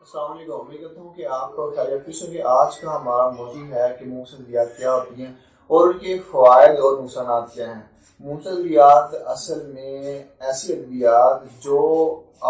السلام علیکم، امید کرتا ہوں کہ آپ کو خیریت سے کہ آج کا ہمارا موضوع ہے کہ منفرد ادویات کیا ہوتی ہیں اور ان کے فوائد اور نقصانات کیا ہیں۔ منفرد ادویات اصل میں ایسی ادویات جو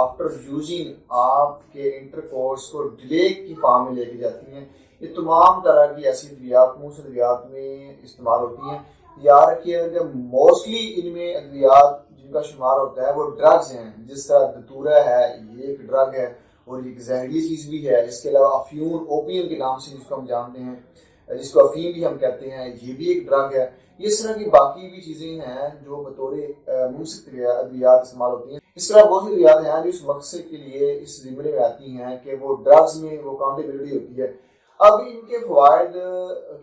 آفٹر یوزنگ آپ کے انٹرکورس کو ڈیلے کی فارم میں لے کے جاتی ہیں۔ یہ تمام طرح کی ایسی ادویات منفرد ادویات میں استعمال ہوتی ہیں۔ یاد رکھیے کہ موسٹلی ان میں ادویات جن کا شمار ہوتا ہے وہ ڈرگز ہیں، جس طرح دتورہ ہے، یہ ایک ڈرگ ہے اور ایک زہریلی چیز بھی ہے۔ اس کے علاوہ افیون، اوپیم کے نام سے جس کو ہم جانتے ہیں، جس کو افیم بھی ہم کہتے ہیں، یہ بھی ایک ڈرگ ہے۔ اس طرح کی باقی بھی چیزیں ہیں جو بطور منسک ادویات استعمال ہوتی ہیں۔ اس طرح بہت سی ادویات ہیں جو اس مقصد کے لیے اس زمرے میں آتی ہیں کہ وہ ڈرگز میں وہ کاؤنٹیبلٹی ہوتی ہے۔ اب ان کے فوائد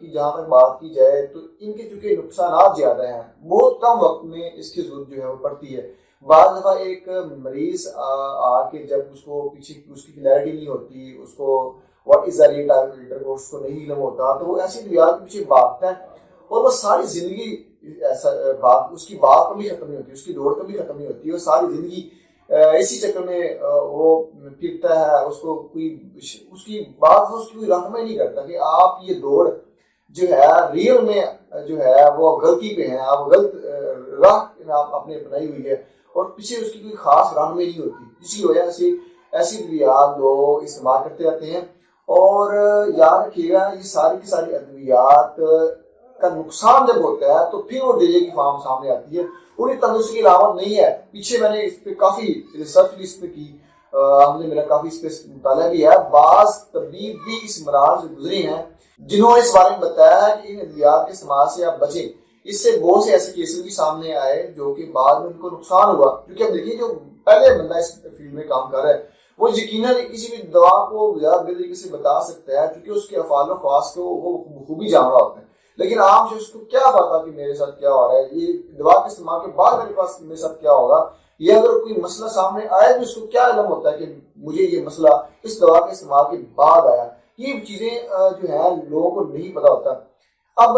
کی جہاں تک بات کی جائے تو ان کے چونکہ نقصانات زیادہ ہیں، بہت کم وقت میں اس کی ضرورت جو ہے وہ پڑتی ہے۔ بعض دفعہ ایک مریض آ کے جب اس کو پیچھے اس کی کلیئرٹی نہیں ہوتی، اس کو واٹ از ریٹ اس کو نہیں علم ہوتا، تو وہ ایسی ادویات کے پیچھے بھاگتا ہے اور وہ ساری زندگی ایسا اس کی بات کبھی ختم نہیں ہوتی، اس کی دوڑ کبھی ختم نہیں ہوتی، وہ ساری زندگی اسی چکر میں وہ پھرتا ہے۔ اس کو کوئی اس کی بات اس کی کوئی رہنمائی نہیں کرتا کہ آپ یہ دوڑ جو ہے ریئل میں جو ہے وہ غلطی پہ ہیں، آپ غلط راہ آپ نے اپنائی ہوئی ہے اور پیچھے اس کی کوئی خاص رہنمائی نہیں ہوتی۔ اسی وجہ سے ایسی ادویات لوگ استعمال کرتے رہتے ہیں۔ اور یاد رکھیے گا یہ ساری کی ساری ادویات کا نقصان جب ہوتا ہے تو پھر وہ ڈیلے کی فارم سامنے آتی ہے اور یہ تندرستی کی علامت نہیں ہے۔ پیچھے میں نے اس پہ کافی ریسرچ بھی اس پہ کی، ہم نے میرا کافی اس پہ مطالعہ بھی ہے۔ بعض طبیب بھی اس مراحل سے گزرے ہیں جنہوں نے اس بارے میں بتایا ہے کہ ان ادویات کے استعمال سے آپ بچیں۔ اس سے بہت سے ایسے کیسز بھی سامنے آئے جو کہ بعد میں ان کو نقصان ہوا، کیونکہ اب دیکھیے جو پہلے بندہ اس فیلڈ میں کام کر رہا ہے وہ یقیناً کسی بھی دوا کو زیادہ بہتر طریقے سے بتا سکتا ہے کیونکہ اس کے افعال و خواص کو وہ بخوبی جان رہا ہوتا ہے۔ لیکن عام شخص کو کیا پتا کہ میرے ساتھ کیا ہو رہا ہے، یہ دوا کے استعمال کے بعد میرے ساتھ کیا ہوگا، یہ اگر کوئی مسئلہ سامنے آئے تو اس کو کیا علم ہوتا ہے کہ مجھے یہ مسئلہ اس دوا کے استعمال کے بعد آیا۔ یہ چیزیں جو ہے لوگوں کو نہیں پتا ہوتا۔ اب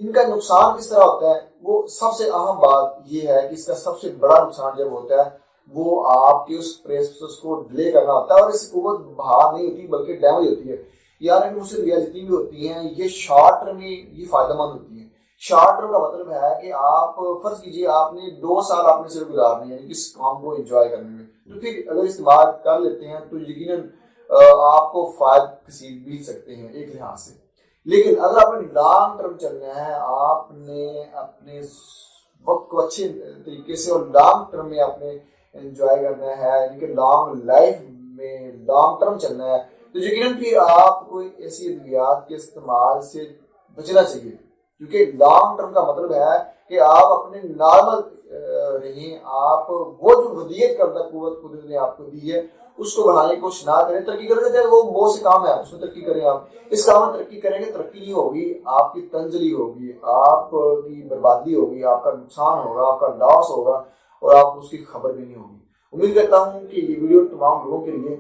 ان کا نقصان کس طرح ہوتا ہے، وہ سب سے اہم بات یہ ہے کہ اس کا سب سے بڑا نقصان جب ہوتا ہے وہ آپ کے اس پروسیس کو ڈیلے کرنا ہوتا ہے اور اس کی قوت بہار نہیں ہوتی بلکہ ڈیمیج ہوتی ہے۔ یعنی کہ اسے جتنی بھی ہوتی ہیں یہ شارٹ ٹرم میں یہ فائدہ مند ہوتی ہیں۔ شارٹ ٹرم کا مطلب ہے کہ آپ فرض کیجئے آپ نے 2 سال آپ نے صرف گزارنے ہیں یعنی کس کام کو انجوائے کرنے میں، تو پھر اگر استعمال کر لیتے ہیں تو یقیناً آپ کو فائد کثیر مل سکتے ہیں ایک لحاظ سے۔ لیکن اگر آپ نے لانگ ٹرم چلنا ہے، آپ نے اپنے وقت کو اچھے طریقے سے اور لانگ ٹرم میں آپ نے انجوائے کرنا ہے، یعنی کہ لانگ لائف میں لانگ ٹرم چلنا ہے، تو یقیناً پھر آپ کو ایسی ادویات کے استعمال سے بچنا چاہیے، کیونکہ لانگ ٹرم کا مطلب ہے کہ آپ اپنے نارمل رہیں، آپ وہ جو ودیت کردہ قوت قدرت نے آپ کو دی ہے اس کو بڑھانے کی کوشش نہ کریں۔ ترقی کرنے سے وہ بہت سے کام ہے، اس میں ترقی کریں۔ آپ اس کام میں ترقی کریں گے، ترقی نہیں ہوگی، آپ کی تنزلی ہوگی، آپ کی بربادی ہوگی، آپ کا نقصان ہوگا، آپ کا لاس ہوگا اور آپ کو اس کی خبر بھی نہیں ہوگی۔ امید کرتا ہوں کہ یہ ویڈیو تمام لوگوں کے لیے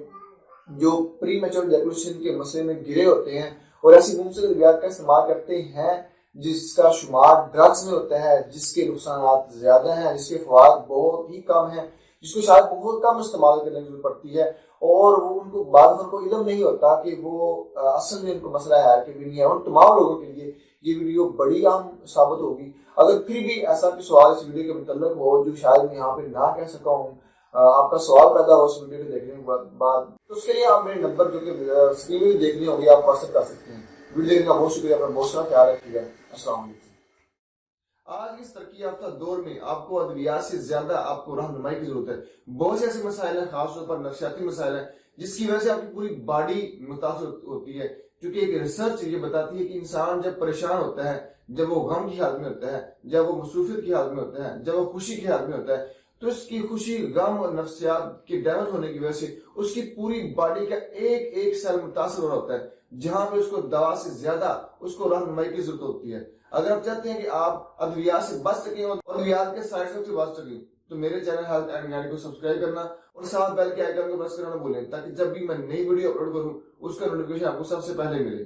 جو پری میچور ایجیکولیشن کے مسئلے میں گرے ہوتے ہیں اور ایسی منفرد ادویات کا استعمال کرتے ہیں جس کا شمار ڈرگز میں ہوتا ہے، جس کے نقصانات زیادہ ہیں، جس کے فوائد بہت ہی کم ہیں، جس کو شاید بہت کم استعمال کرنے کی ضرورت پڑتی ہے اور وہ ان کو بعض کو علم نہیں ہوتا کہ وہ اصل میں ان کو مسئلہ ہے کہ نہیں ہے۔ ان تمام لوگوں کے لیے یہ ویڈیو بڑی اہم ثابت ہوگی۔ اگر پھر بھی ایسا کوئی سوال اس ویڈیو کے متعلق ہو جو شاید میں یہاں پہ نہ کہہ سکا ہوں، آپ کا سوال پیدا ہو اس ویڈیو کو دیکھنے کے بعد، تو اس کے لیے آپ میرے نمبر جو کہ اسکرین میں دیکھنے ہوں گے آپ واٹس ایپ کر سکتے ہیں۔ ویڈیو دیکھنے کا بہت شکریہ، اپنا بہت سارا خیال رکھیے گا۔ السلام علیکم۔ آج اس ترقی یافتہ دور میں آپ کو ادویات سے زیادہ آپ کو رہنمائی کی ضرورت ہے۔ بہت سے ایسے مسائل ہیں، خاص طور پر نفسیاتی مسائل ہیں جس کی وجہ سے آپ کی پوری باڈی متاثر ہوتی ہے، کیونکہ ایک ریسرچ یہ بتاتی ہے کہ انسان جب پریشان ہوتا ہے، جب وہ غم کی حالت میں ہوتا ہے، جب وہ مصروفیت کی حالت میں ہوتا ہے، جب وہ خوشی کی حالت میں ہوتا ہے، تو اس کی خوشی، غم اور نفسیات کے ڈیمیج ہونے کی وجہ سے اس کی پوری باڈی کا ایک ایک سیل متاثر ہو رہا ہوتا ہے، جہاں پہ اس کو دوا سے زیادہ اس کو رہنمائی کی ضرورت ہوتی ہے۔ اگر آپ چاہتے ہیں کہ آپ ادویات سے بچ سکیں اور ادویات کے سائیڈ افیکٹ سے بچ سکیں تو میرے چینل ہیلتھ اینڈ گائیڈ کو سبسکرائب کرنا اور ساتھ بیل کے آئیکن کو پریس کرنا نہ بھولیں، تاکہ جب بھی میں نئی ویڈیو اپلوڈ کروں اس کا نوٹیفیکیشن آپ کو سب سے پہلے ملے۔